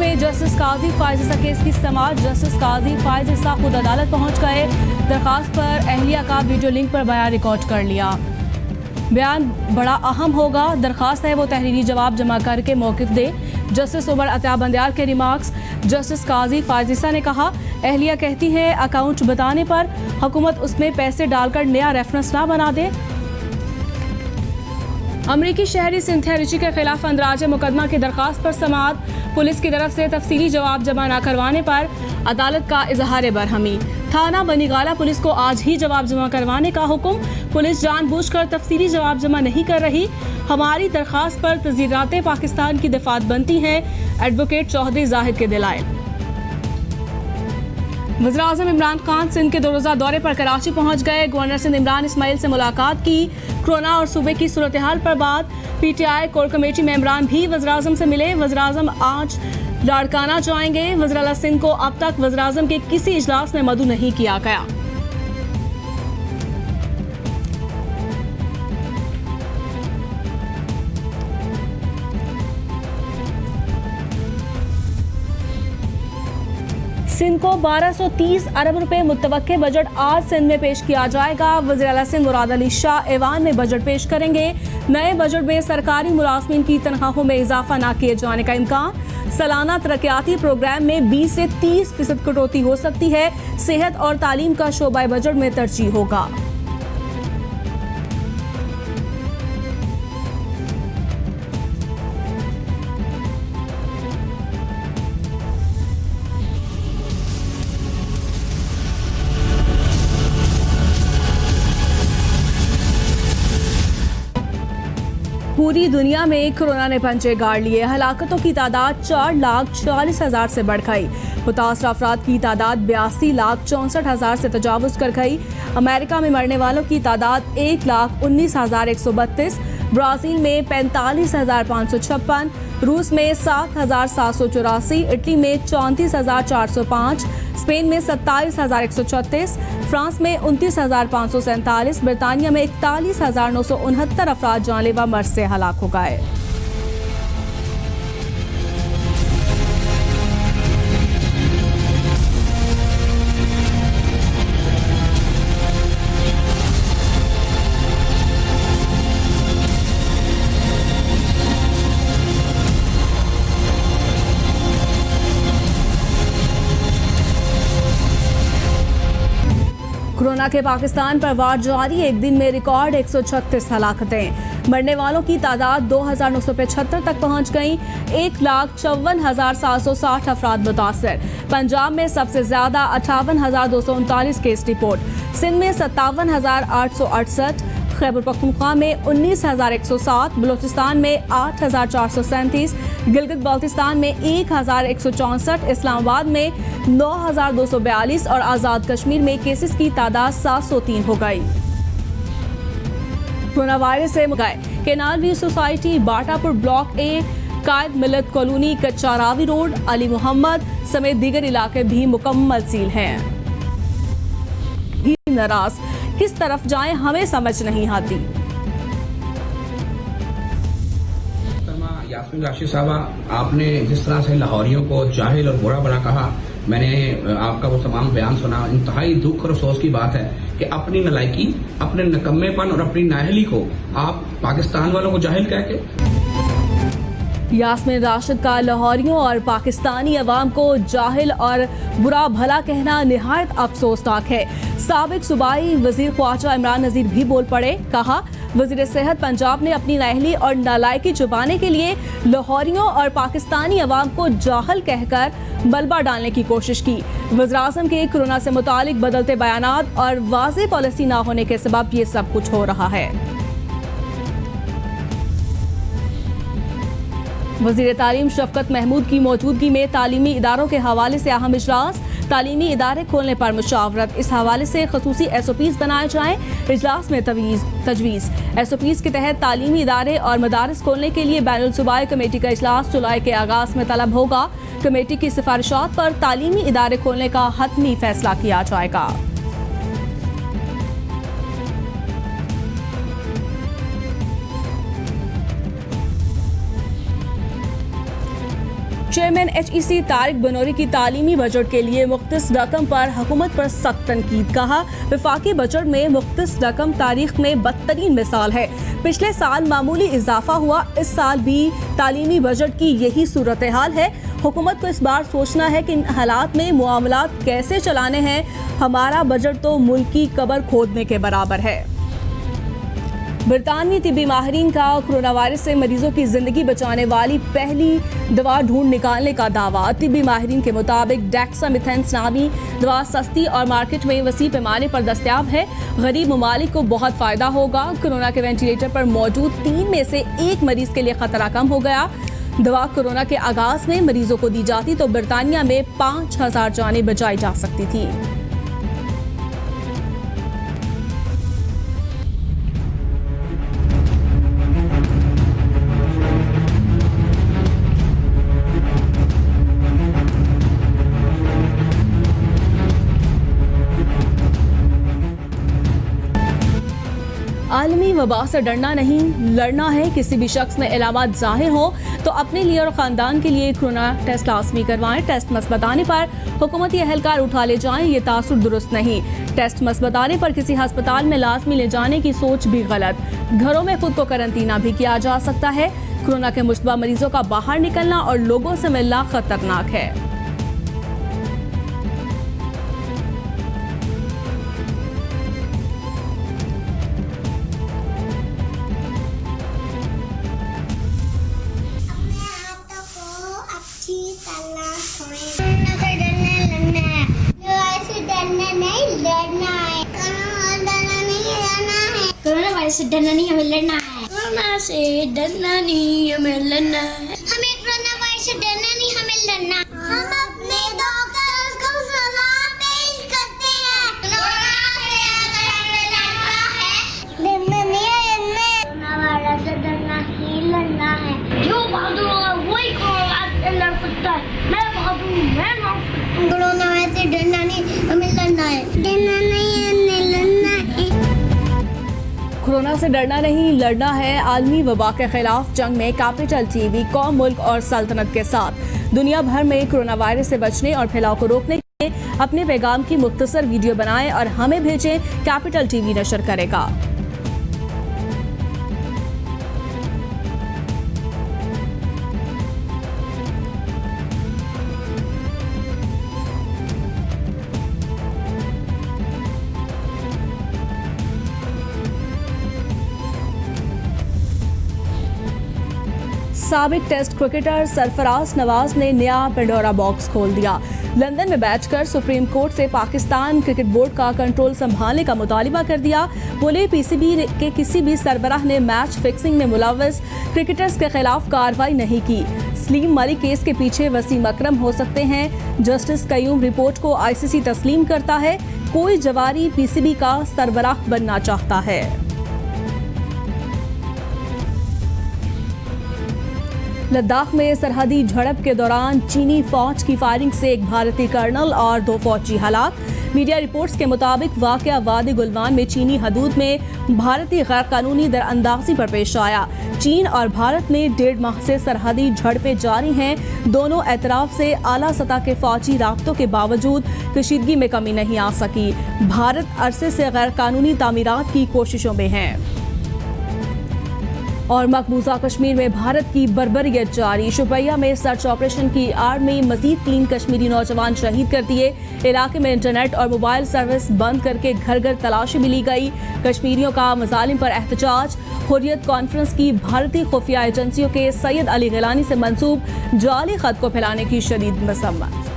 में जस्टिस काजी फायज ईसा केस की समाअत। जस्टिस काजी फायज ईसा खुद अदालत पहुंच गए। दरखास्त पर अहलिया का वीडियो लिंक पर बयान रिकॉर्ड कर लिया। बयान बड़ा अहम होगा। दरखास्त है वो तहरीरी जवाब जमा करके मौक़िफ़ दे। जस्टिस उमर अता बंदयाल के रिमार्क्स। जस्टिस काजी फायज ईसा ने कहा, अहलिया कहती है अकाउंट बताने पर हुकूमत उसमें पैसे डालकर नया रेफरेंस ना बना दे। अमरीकी शहरी सिंथिया रिची के खिलाफ अंदराज मुकदमा की दरखास्त पर समाअत। पुलिस की तरफ से तफसीली जवाब जमा न करवाने पर अदालत का इजहार बरहमी। थाना बनीगाला पुलिस को आज ही जवाब जमा करवाने का हुक्म। पुलिस जानबूझकर तफसीली जवाब जमा नहीं कर रही। हमारी दरखास्त पर तज़ीरात पाकिस्तान की दफात बनती है, एडवोकेट चौधरी जाहिद के दलाइल। वज़ीर-ए-आज़म इमरान खान सिंध के 2 रोज़ा दौरे पर कराची पहुंच गए। गवर्नर सिंध इमरान इस्माइल से मुलाकात की। कोरोना और सूबे की सूरत हाल पर बात। PTI कोर कमेटी मेंबरान भी वज़ीर-ए-आज़म से मिले। वज़ीर-ए-आज़म आज लाड़काना जाएंगे। वज़ीर-ए-आला सिंध को अब तक वज़ीर-ए-आज़म के किसी इजलास में मदऊ नहीं किया गया। सिंध को 1230 अरब रुपए मुतवक्के बजट आज सिंध में पेश किया जाएगा। वज़ीर-ए-आला सिंध मुराद अली शाह ऐवान में बजट पेश करेंगे। नए बजट में सरकारी मुलाजमीन की तनख्वाहों में इजाफा न किए जाने का इम्कान। सालाना तरक्याती प्रोग्राम में 20 से 30% कटौती हो सकती है। सेहत और तालीम का शोबा बजट में तरजीह होगा। पूरी दुनिया में कोरोना ने पंजे गाड़ लिए। हलाकतों की तादाद 4,40,000 से बढ़ गई। मुतासर अफराद की तादाद 82,64,000 से तजावुज़ कर गई। अमेरिका में मरने वालों की तादाद 1,19,132, ब्राज़ील में 45,556, रूस में 7,784, इटली में 34,405, स्पेन में 27,136, फ्रांस में 29,547, बरतानिया में 41,969 अफराद जानलेवा मर्ज से हलाक हो गए। कोरोना के पाकिस्तान पर वार जारी। एक दिन में रिकॉर्ड 136 हलाकतें। मरने वालों की तादाद 2,975 तक पहुंच गई। 1,54,760 अफराद मुतासर। पंजाब में सबसे ज्यादा 58,239 केस रिपोर्ट। सिंध में 57,868, खैबर पख्तूनख्वा में 19,107, बलूचिस्तान में 8,437, गिलगित बाल्टिस्तान में 1,164, इस्लामाबाद में 9,242 और आज़ाद कश्मीर में केसेस की तादाद 703 हो गई। कोरोना वायरस से गए canal view society, Batapur block A, Qaid Millat colony, कच्चा रावी रोड, अली मोहम्मद समेत दीगर इलाके भी मुकम्मल सील हैं। नाराज किस तरफ जाएं हमें समझ नहीं आती। यास्मीन राशिद साहबा, आपने जिस तरह से लाहौरियों को जाहिल और बुरा भला कहा, मैंने आपका वो तमाम बयान सुना। इंतहाई दुख और अफसोस की बात है कि अपनी नलायकी, अपने नकम्मेपन और अपनी नाअहली को आप पाकिस्तान वालों को जाहिल कह के। यास्मीन राशिद का लाहौरियों और पाकिस्तानी अवाम को जाहिल और बुरा भला कहना निहायत अफसोसनाक है। साबिक सूबाई वजीर ख्वाजा इमरान नज़ीर भी बोल पड़े। कहा, वजीर सेहत पंजाब ने अपनी नाअहली और नालायकी छुपाने के लिए लाहौरियों और पाकिस्तानी अवाम को जाहिल कहकर मलबा डालने की कोशिश की। वज़ीर-ए-आज़म के कोरोना से मुतालिक बदलते बयानात और वाज़ेह पॉलिसी न होने के सबब ये सब कुछ हो रहा है। वज़ीर तालीम शफकत महमूद की मौजूदगी में तालीमी इदारों के हवाले से अहम इजलास। तालीमी इदारे खोलने पर मुशावरत। इस हवाले से खसूसी SOPs बनाए जाएं। इजलास में तजवीज़। SOPs के तहत तालीमी इदारे और मदारिस खोलने के लिए बैनुल सूबाई कमेटी का इजलास जुलाई के आगाज़ में तलब होगा। कमेटी की सिफारिशात पर तालीमी इदारे खोलने का हतमी फैसला किया जाएगा। चेयरमैन HEC तारिक बनोरी की तालीमी बजट के लिए मुख्तस रकम पर हुकूमत पर सख्त तनकीद। कहा, वफाकी बजट में मुख्तस रकम तारीख में बदतरीन मिसाल है। पिछले साल मामूली इजाफा हुआ, इस साल भी तालीमी बजट की यही सूरत हाल है। हुकूमत को इस बार सोचना है कि इन हालात में मामलात कैसे चलाने हैं। हमारा बजट तो मुल्क की कब्र खोदने के बराबर है। बरतानवी तिब्बी माहिरीन का कोरोना वायरस से मरीजों की जिंदगी बचाने वाली पहली दवा ढूंढ निकालने का दावा। तिब्बी माहिरीन के मुताबिक डेक्सामेथासोन नामी दवा सस्ती और मार्केट में वसी पैमाने पर दस्तयाब है। गरीब ममालिक को बहुत फायदा होगा। कोरोना के वेंटिलेटर पर मौजूद 3 में से 1 मरीज के लिए खतरा कम हो गया। दवा कोरोना के आगाज में मरीजों को दी जाती तो बरतानिया में 5000 जानें बचाई जा सकती थी। आलमी वबा से डरना नहीं, लड़ना है। किसी भी शख्स में इलामात जाहिर हो तो अपने लिए और ख़ानदान के लिए कोरोना टेस्ट लाजमी करवाएं। टेस्ट मस्बत आने पर हुकूमती एहलकार उठा ले जाएं, ये तासुर दुरुस्त नहीं। टेस्ट मस्बत आने पर किसी अस्पताल में लाजमी ले जाने की सोच भी गलत। घरों में खुद को करंतना भी किया जा सकता है। कोरोना के मुश्तबा मरीजों का बाहर निकलना और लोगों से मिलना खतरनाक है। कोरोना वायरस से डरना नहीं, हमें लड़ना है। कोरोना से डरना नहीं, हमें लड़ना है। हमें कोरोना वायरस से डरना नहीं, हमें लड़ना है। हम अपने डॉक्टर्स को सलाह पेश करते हैं। कोरोना से अगर हमें लड़ना है, डरना नहीं है इनमें। कोरोना वायरस से डरना ही लड़ना है। जो बहादुर होगा वही कोरोना से लड़ सकता है। मैं बहादुर हूँ, मैं लड़ सकता हूँ। कोरोना वायरस से डरना नहीं, हमें लड़ना है। डरना नहीं है, हमें लड़ना है। कोरोना से डरना नहीं, लड़ना है। आलमी वबा के खिलाफ जंग में कैपिटल TV कौम, मुल्क और सल्तनत के साथ दुनिया भर में कोरोना वायरस से बचने और फैलाव को रोकने के लिए अपने पैगाम की मुख्तसर वीडियो बनाएं और हमें भेजें। कैपिटल TV नशर करेगा। साबिक टेस्ट क्रिकेटर सरफराज नवाज ने नया पेंडोरा बॉक्स खोल दिया। लंदन में बैठकर सुप्रीम कोर्ट से पाकिस्तान क्रिकेट बोर्ड का कंट्रोल संभालने का मुतालिबा कर दिया। बोले, PCB के किसी भी सरबराह ने मैच फिक्सिंग में मुलव्वस क्रिकेटर्स के खिलाफ कार्रवाई नहीं की। सलीम मलिक केस के पीछे वसीम अकरम हो सकते हैं। जस्टिस कयूम रिपोर्ट को ICC तस्लीम करता है। कोई जवारी PCB का सरबराह बनना चाहता है। लद्दाख में सरहदी झड़प के दौरान चीनी फौज की फायरिंग से एक भारतीय कर्नल और 2 फौजी हलाक। मीडिया रिपोर्ट्स के मुताबिक वाकया वादी गुलवान में चीनी हदूद में भारतीय गैर कानूनी दरअंदाजी पर पेश आया। चीन और भारत में 1.5 माह से सरहदी झड़पें जारी हैं। दोनों एतराफ से आला सतह के फौजी राब्तों के बावजूद कशीदगी में कमी नहीं आ सकी। भारत अरसे से गैर कानूनी तामीरात की कोशिशों में है। और मकबूजा कश्मीर में भारत की बर्बरियत जारी। शुपिया में सर्च ऑपरेशन की आड़ में मजीद 3 कश्मीरी नौजवान शहीद कर दिए। इलाके में इंटरनेट और मोबाइल सर्विस बंद करके घर घर तलाशी भी ली गई। कश्मीरियों का मजालिम पर एहतजाज। हुर्रियत कॉन्फ्रेंस की भारतीय खुफिया एजेंसियों के सैयद अली गिलानी से मंसूब जाली खत को फैलाने की शदीद मजम्मत।